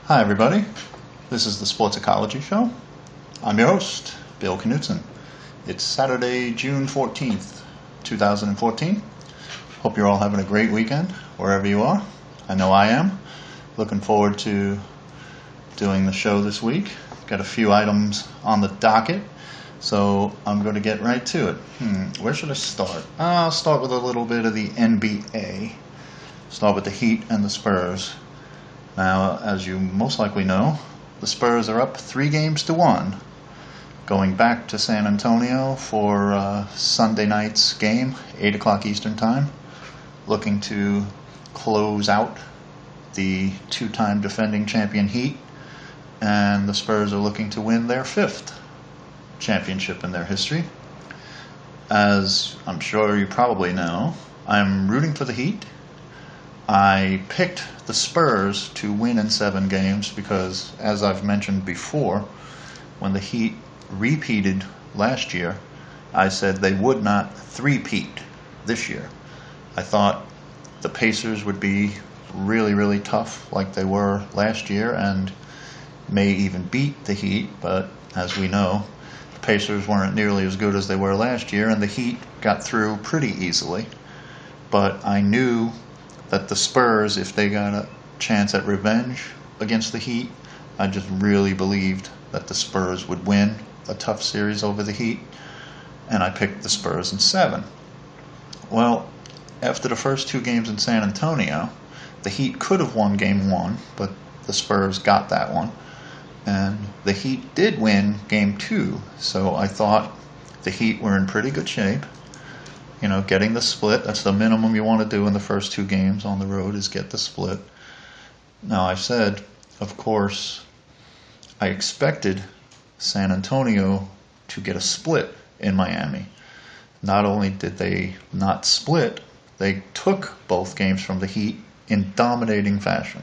Hi everybody, this is the Sportsocology Show. I'm your host, Bill Knutson. It's Saturday, June 14th, 2014. Hope you're all having a great weekend, wherever you are. I know I am. Looking forward to doing the show this week. Got a few items on the docket, so I'm going to get right to it. Where should I start? I'll start with a little bit of the NBA. Start with the Heat and the Spurs. Now, as you most likely know, the Spurs are up 3-1, going back to San Antonio for Sunday night's game, 8 o'clock Eastern Time, looking to close out the two-time defending champion Heat, and the Spurs are looking to win their 5th championship in their history. As I'm sure you probably know, I'm rooting for the Heat. I picked the Spurs to win in 7 games because, as I've mentioned before, when the Heat repeated last year, I said they would not three-peat this year. I thought the Pacers would be really, really tough like they were last year and may even beat the Heat, but as we know, the Pacers weren't nearly as good as they were last year, and the Heat got through pretty easily. But I knew that the Spurs, if they got a chance at revenge against the Heat, I just really believed that the Spurs would win a tough series over the Heat, and I picked the Spurs in 7. Well, after the first 2 games in San Antonio, the Heat could have won Game 1, but the Spurs got that one, and the Heat did win Game 2, so I thought the Heat were in pretty good shape. You know, getting the split, that's the minimum you want to do in the first 2 games on the road, is get the split. Now, I said, of course, I expected San Antonio to get a split in Miami. Not only did they not split, they took both games from the Heat in dominating fashion.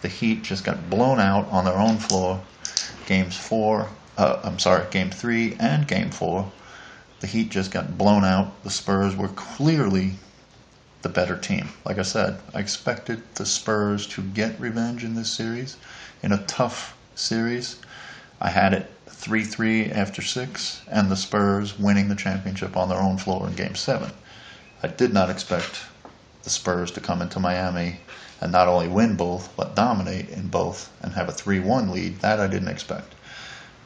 The Heat just got blown out on their own floor. Game 3 and Game 4. The Heat just got blown out. The Spurs were clearly the better team. Like I said, I expected the Spurs to get revenge in this series, in a tough series. I had it 3-3 after 6, and the Spurs winning the championship on their own floor in Game 7. I did not expect the Spurs to come into Miami and not only win both, but dominate in both and have a 3-1 lead. That I didn't expect.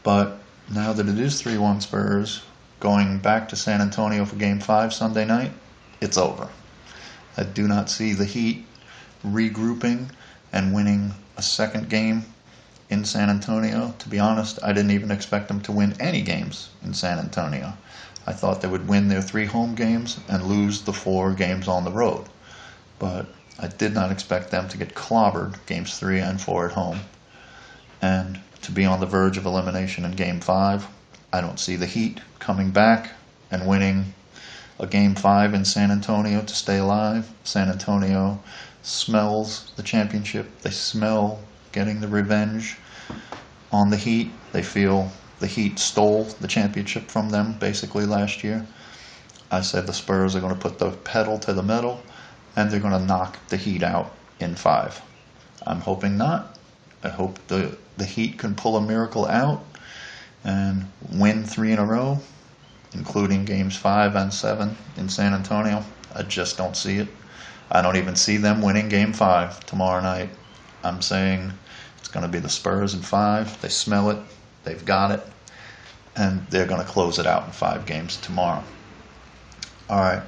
But now that it is 3-1 Spurs, going back to San Antonio for Game 5 Sunday night, it's over. I do not see the Heat regrouping and winning a second game in San Antonio. To be honest, I didn't even expect them to win any games in San Antonio. I thought they would win their 3 home games and lose the 4 games on the road. But I did not expect them to get clobbered Games 3 and 4 at home. And to be on the verge of elimination in Game 5, I don't see the Heat coming back and winning a Game 5 in San Antonio to stay alive. San Antonio smells the championship. They smell getting the revenge on the Heat. They feel the Heat stole the championship from them basically last year. I said the Spurs are going to put the pedal to the metal and they're going to knock the Heat out in 5. I'm hoping not. I hope the Heat can pull a miracle out and win 3 in a row, including Games 5 and 7 in San Antonio. I just don't see it. I don't even see them winning Game 5 tomorrow night. I'm saying it's going to be the Spurs in 5. They smell it. They've got it. And they're going to close it out in 5 games tomorrow. All right.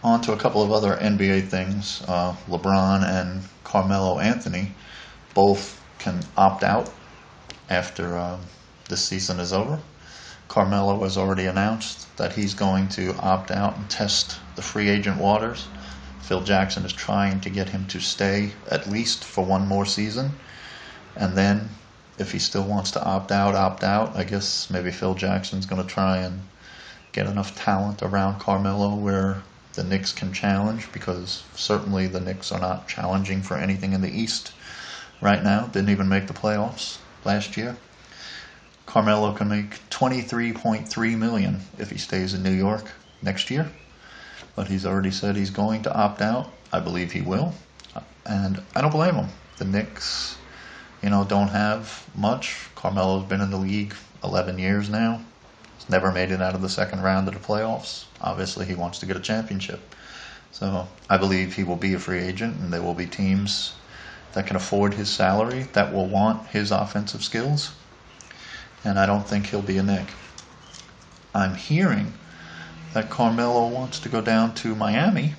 On to a couple of other NBA things. LeBron and Carmelo Anthony both can opt out after this season is over. Carmelo has already announced that he's going to opt out and test the free agent waters. Phil Jackson is trying to get him to stay at least for 1 more season. And then, if he still wants to opt out. I guess maybe Phil Jackson's going to try and get enough talent around Carmelo where the Knicks can challenge, because certainly the Knicks are not challenging for anything in the East right now. Didn't even make the playoffs last year. Carmelo can make $23.3 million if he stays in New York next year. But he's already said he's going to opt out. I believe he will. And I don't blame him. The Knicks don't have much. Carmelo's been in the league 11 years now. He's never made it out of the second round of the playoffs. Obviously, he wants to get a championship. So I believe he will be a free agent, and there will be teams that can afford his salary that will want his offensive skills. And I don't think he'll be a Knick. I'm hearing that Carmelo wants to go down to Miami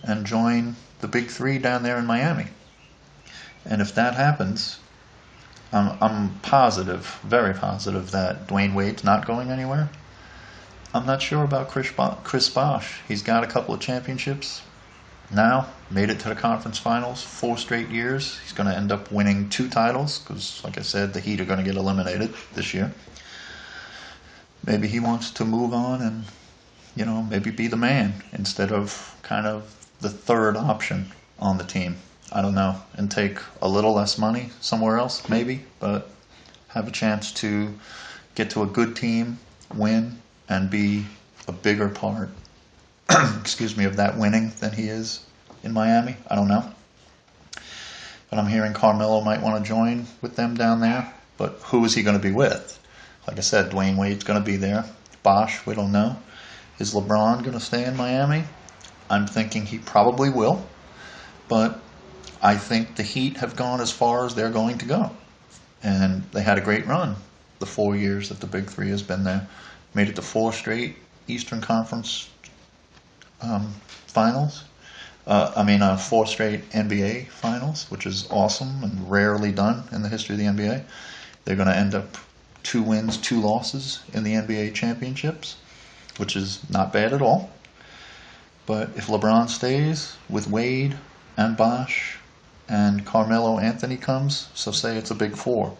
and join the big three down there in Miami. And if that happens, I'm positive, very positive, that Dwayne Wade's not going anywhere. I'm not sure about Chris Bosh. He's got a couple of championships now, made it to the conference finals 4 straight years. He's going to end up winning 2 titles because, like I said, the Heat are going to get eliminated this year. Maybe he wants to move on and, maybe be the man instead of kind of the third option on the team. I don't know, and take a little less money somewhere else, maybe, but have a chance to get to a good team, win, and be a bigger part, of that winning than he is in Miami. I don't know. But I'm hearing Carmelo might want to join with them down there, but who is he going to be with? Like I said, Dwayne Wade's going to be there. Bosh, we don't know. Is LeBron going to stay in Miami? I'm thinking he probably will, but I think the Heat have gone as far as they're going to go. And they had a great run the 4 years that the Big Three has been there. Made it to 4 straight Eastern Conference finals. 4 straight NBA finals, which is awesome and rarely done in the history of the NBA. They're going to end up 2 wins, 2 losses in the NBA championships, which is not bad at all. But if LeBron stays with Wade and Bosh, and Carmelo Anthony comes, so say it's a big 4,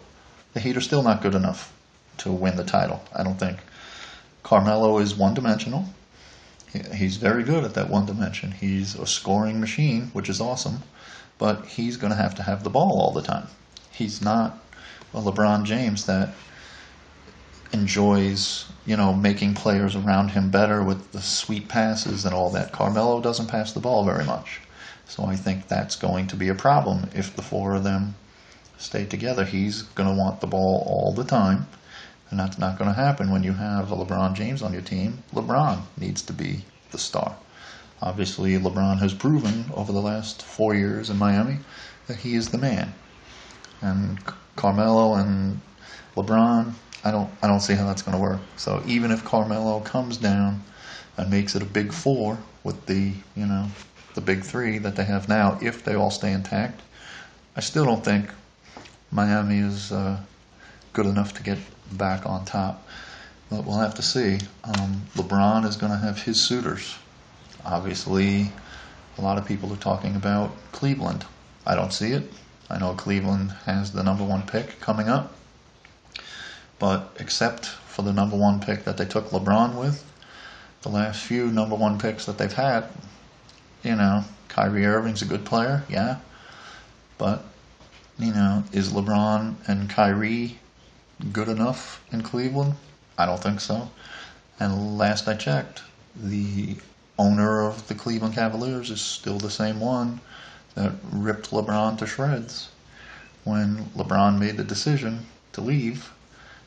the Heat are still not good enough to win the title, I don't think. Carmelo is one-dimensional. He's very good at that one dimension. He's a scoring machine, which is awesome, but he's going to have the ball all the time. He's not a LeBron James that enjoys, making players around him better with the sweet passes and all that. Carmelo doesn't pass the ball very much. So I think that's going to be a problem if the 4 of them stay together. He's going to want the ball all the time, and that's not going to happen when you have a LeBron James on your team. LeBron needs to be the star. Obviously, LeBron has proven over the last 4 years in Miami that he is the man. And Carmelo and LeBron, I don't see how that's going to work. So even if Carmelo comes down and makes it a big 4 with the big 3 that they have now, if they all stay intact, I still don't think Miami is good enough to get back on top. But we'll have to see. LeBron is going to have his suitors. Obviously, a lot of people are talking about Cleveland. I don't see it. I know Cleveland has the number 1 pick coming up. But except for the number 1 pick that they took LeBron with, the last few number 1 picks that they've had, Kyrie Irving's a good player, yeah. But, is LeBron and Kyrie good enough in Cleveland? I don't think so. And last I checked, the owner of the Cleveland Cavaliers is still the same one that ripped LeBron to shreds when LeBron made the decision to leave,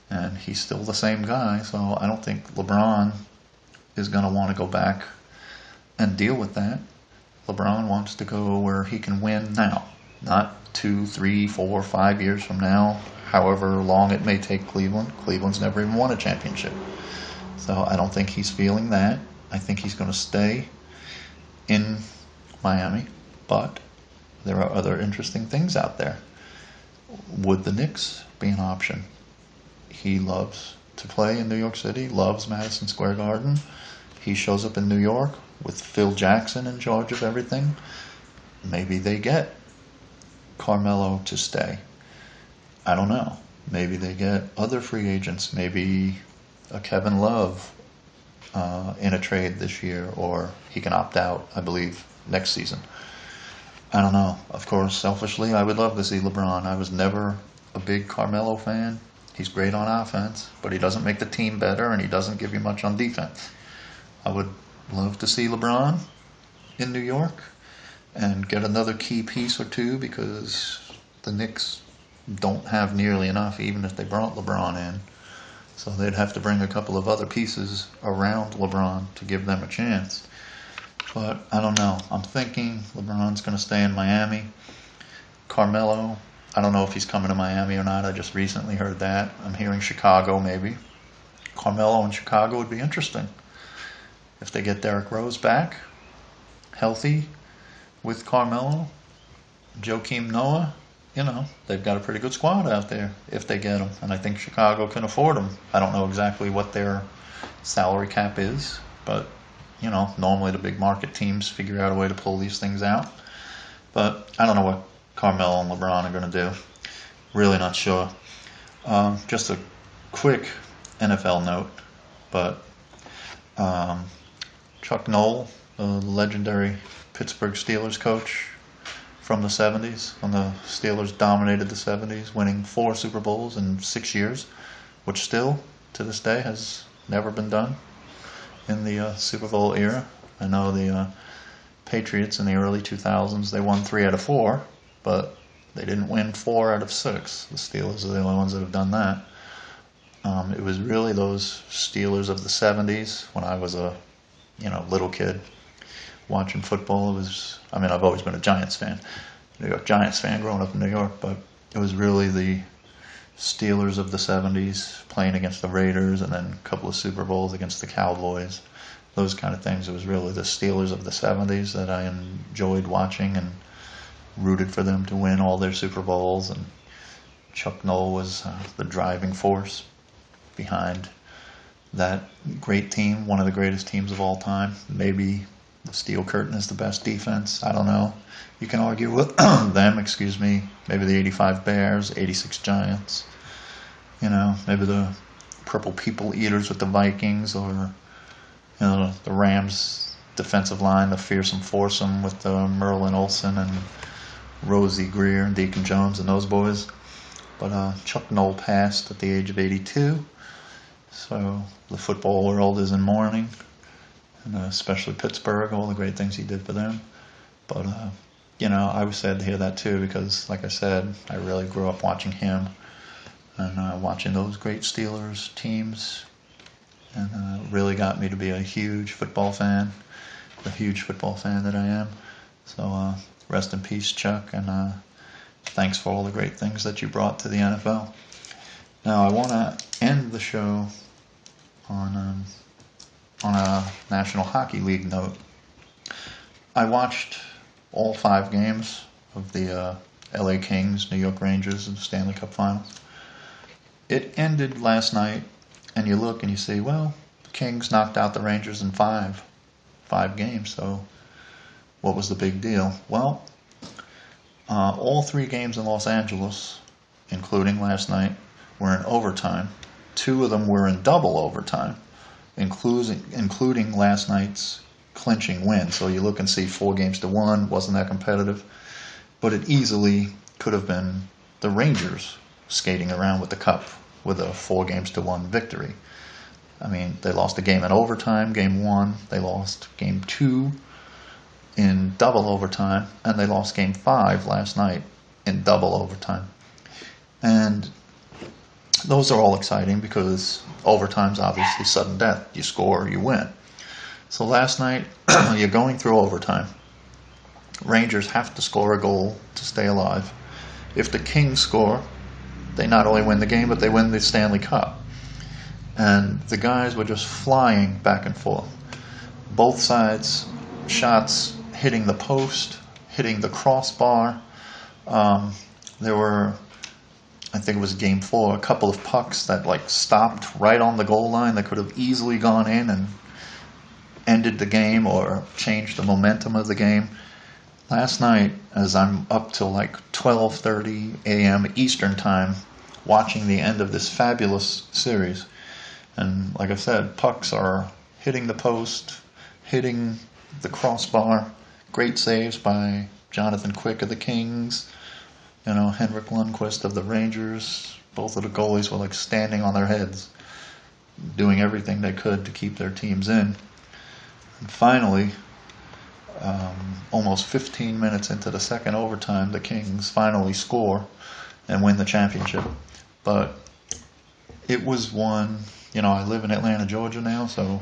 and he's still the same guy. So I don't think LeBron is going to want to go back and deal with that. LeBron wants to go where he can win now, not 2, 3, 4, 5 years from now, however long it may take Cleveland. Cleveland's never even won a championship. So I don't think he's feeling that. I think he's going to stay in Miami, but there are other interesting things out there. Would the Knicks be an option? He loves to play in New York City, loves Madison Square Garden. He shows up in New York with Phil Jackson in charge of everything. Maybe they get Carmelo to stay. I don't know. Maybe they get other free agents. Maybe a Kevin Love in a trade this year, or he can opt out, I believe, next season. I don't know. Of course, selfishly, I would love to see LeBron. I was never a big Carmelo fan. He's great on offense, but he doesn't make the team better, and he doesn't give you much on defense. I would love to see LeBron in New York and get another key piece or two, because the Knicks don't have nearly enough, even if they brought LeBron in. So they'd have to bring a couple of other pieces around LeBron to give them a chance. But I don't know. I'm thinking LeBron's going to stay in Miami. Carmelo, I don't know if he's coming to Miami or not. I just recently heard that. I'm hearing Chicago maybe. Carmelo in Chicago would be interesting. If they get Derrick Rose back, healthy, with Carmelo, Joakim Noah, they've got a pretty good squad out there if they get them. And I think Chicago can afford them. I don't know exactly what their salary cap is, but, normally the big market teams figure out a way to pull these things out. But I don't know what Carmelo and LeBron are going to do. Really not sure. Just a quick NFL note, but Chuck Noll, the legendary Pittsburgh Steelers coach from the 70s, when the Steelers dominated the 70s, winning 4 Super Bowls in 6 years, which still, to this day, has never been done in the Super Bowl era. I know the Patriots in the early 2000s, they won 3 out of 4, but they didn't win 4 out of 6. The Steelers are the only ones that have done that. It was really those Steelers of the 70s when I was a little kid watching football. I've always been a Giants fan, New York Giants fan growing up in New York, but it was really the Steelers of the 70s playing against the Raiders and then a couple of Super Bowls against the Cowboys, those kind of things. It was really the Steelers of the 70s that I enjoyed watching and rooted for them to win all their Super Bowls, and Chuck Noll was the driving force behind that great team, one of the greatest teams of all time. Maybe the Steel Curtain is the best defense. I don't know. You can argue with them, maybe the 85 Bears, 86 Giants, maybe the Purple People Eaters with the Vikings, or the Rams defensive line, the Fearsome Foursome with Merlin Olsen and Rosie Greer and Deacon Jones and those boys. But Chuck Noll passed at the age of 82, so the football world is in mourning, and especially Pittsburgh, all the great things he did for them. But, I was sad to hear that too, because, like I said, I really grew up watching him and watching those great Steelers teams, and really got me to be a huge football fan, the huge football fan that I am. So rest in peace, Chuck, and thanks for all the great things that you brought to the NFL. Now, I want to end the show on a National Hockey League note. I watched all 5 games of the LA Kings, New York Rangers, and Stanley Cup Finals. It ended last night, and you look and you see, well, the Kings knocked out the Rangers in 5 games, so what was the big deal? Well, all 3 games in Los Angeles, including last night, were in overtime. 2 of them were in double overtime, including last night's clinching win. So you look and see 4-1, wasn't that competitive, but it easily could have been the Rangers skating around with the cup with a 4-1 victory. They lost a game in overtime, game 1. They lost game 2 in double overtime, and they lost game 5 last night in double overtime. And those are all exciting because overtime's obviously sudden death. You score, you win. So last night, you're going through overtime. Rangers have to score a goal to stay alive. If the Kings score, they not only win the game, but they win the Stanley Cup. And the guys were just flying back and forth. Both sides, shots hitting the post, hitting the crossbar. There were, I think it was game 4, a couple of pucks that stopped right on the goal line that could have easily gone in and ended the game or changed the momentum of the game. Last night, as I'm up till 12:30 a.m. Eastern time, watching the end of this fabulous series, and like I said, pucks are hitting the post, hitting the crossbar. Great saves by Jonathan Quick of the Kings, Henrik Lundqvist of the Rangers. Both of the goalies were standing on their heads, doing everything they could to keep their teams in. And finally, almost 15 minutes into the second overtime, the Kings finally score, and win the championship. But it was one, I live in Atlanta, Georgia now, so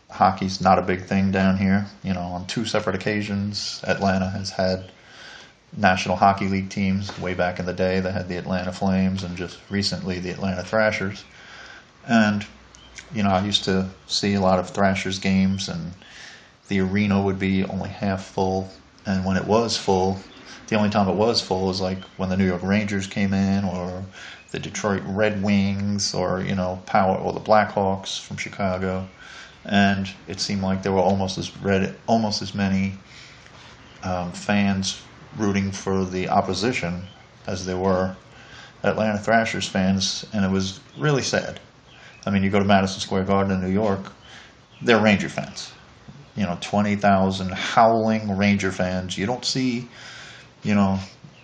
hockey's not a big thing down here. On 2 separate occasions, Atlanta has had National Hockey League teams. Way back in the day, they had the Atlanta Flames, and just recently the Atlanta Thrashers. And, I used to see a lot of Thrashers games, and the arena would be only half full. And when it was full, the only time it was full was like when the New York Rangers came in, or the Detroit Red Wings, or, or the Blackhawks from Chicago. And it seemed like there were almost as many fans rooting for the opposition as there were Atlanta Thrashers fans, and it was really sad. I mean, you go to Madison Square Garden in New York, they're Ranger fans. 20,000 howling Ranger fans. You don't see,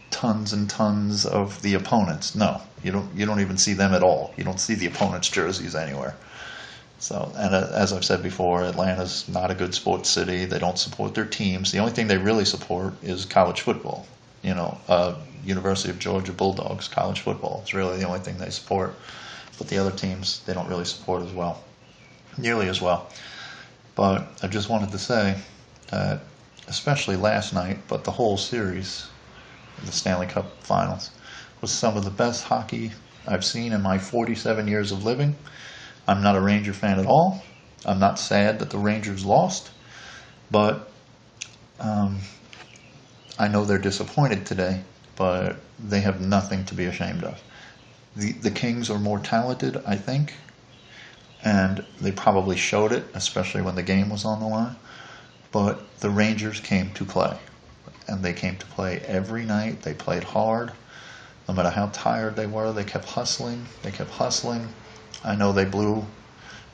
tons and tons of the opponents. No, you don't even see them at all. You don't see the opponents' jerseys anywhere. So, and as I've said before, Atlanta's not a good sports city. They don't support their teams. The only thing they really support is college football. University of Georgia Bulldogs college football is really the only thing they support. But the other teams, they don't really support as well, nearly as well. But I just wanted to say that, especially last night, but the whole series, the Stanley Cup Finals, was some of the best hockey I've seen in my 47 years of living. I'm not a Ranger fan at all. I'm not sad that the Rangers lost, but I know they're disappointed today, but they have nothing to be ashamed of. The Kings are more talented, I think, and they probably showed it, especially when the game was on the line. But the Rangers came to play, and they came to play every night. They played hard. No matter how tired they were, they kept hustling. I know they blew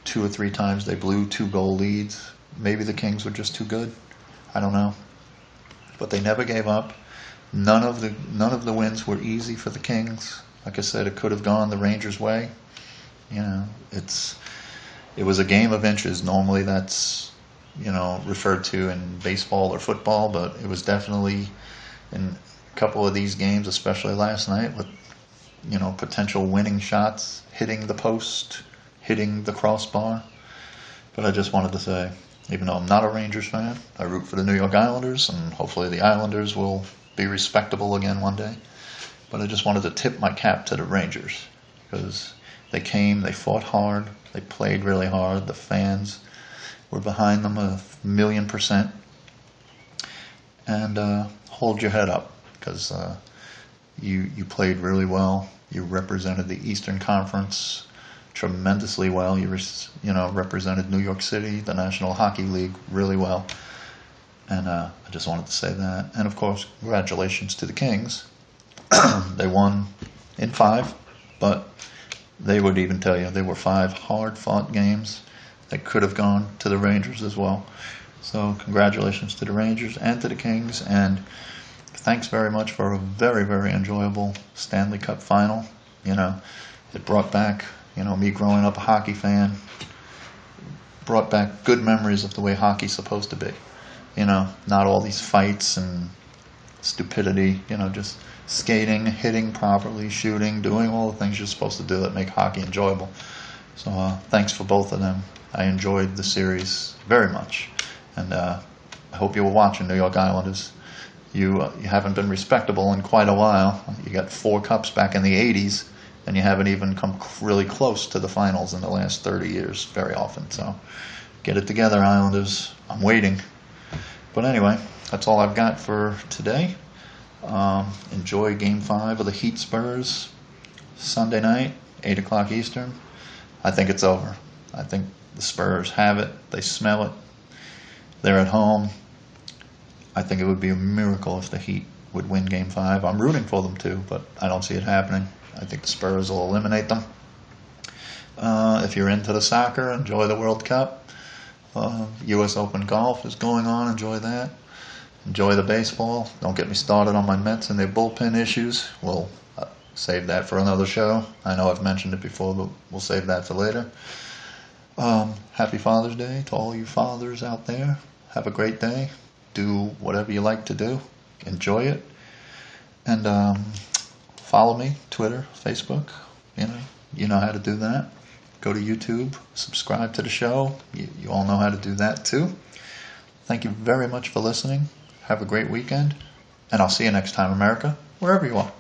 2 or 3 times. They blew 2-goal leads. Maybe the Kings were just too good. I don't know. But they never gave up. None of the wins were easy for the Kings. Like I said, it could have gone the Rangers' way. It was a game of inches. Normally that's, referred to in baseball or football, but it was definitely in a couple of these games, especially last night, with, potential winning shots, hitting the post, hitting the crossbar. But I just wanted to say, even though I'm not a Rangers fan, I root for the New York Islanders, and hopefully the Islanders will be respectable again one day. But I just wanted to tip my cap to the Rangers, because they came, they fought hard, they played really hard, the fans were behind them 1,000,000%. And hold your head up, because you played really well. You represented the Eastern Conference tremendously well. You represented New York City, the National Hockey League, really well. And I just wanted to say that. And of course, congratulations to the Kings. They won in 5, but they would even tell you there were 5 hard-fought games that could have gone to the Rangers as well. So congratulations to the Rangers and to the Kings, and thanks very much for a very, very enjoyable Stanley Cup final. It brought back, me growing up a hockey fan, brought back good memories of the way hockey's supposed to be. Not all these fights and stupidity, just skating, hitting properly, shooting, doing all the things you're supposed to do that make hockey enjoyable. So thanks for both of them. I enjoyed the series very much, and I hope you were watching, New York Islanders. You haven't been respectable in quite a while. You got 4 cups back in the 80s, and you haven't even come really close to the finals in the last 30 years very often. So get it together, Islanders. I'm waiting. But anyway, that's all I've got for today. Enjoy Game 5 of the Heat Spurs Sunday night, 8 o'clock Eastern. I think it's over. I think the Spurs have it. They smell it. They're at home. I think it would be a miracle if the Heat would win Game 5. I'm rooting for them too, but I don't see it happening. I think the Spurs will eliminate them. If you're into the soccer, enjoy the World Cup. U.S. Open golf is going on. Enjoy that. Enjoy the baseball. Don't get me started on my Mets and their bullpen issues. We'll save that for another show. I know I've mentioned it before, but we'll save that for later. Happy Father's Day to all you fathers out there. Have a great day. Do whatever you like to do. Enjoy it. And follow me, Twitter, Facebook. You know how to do that. Go to YouTube, subscribe to the show. You all know how to do that too. Thank you very much for listening. Have a great weekend, and I'll see you next time, America, wherever you are.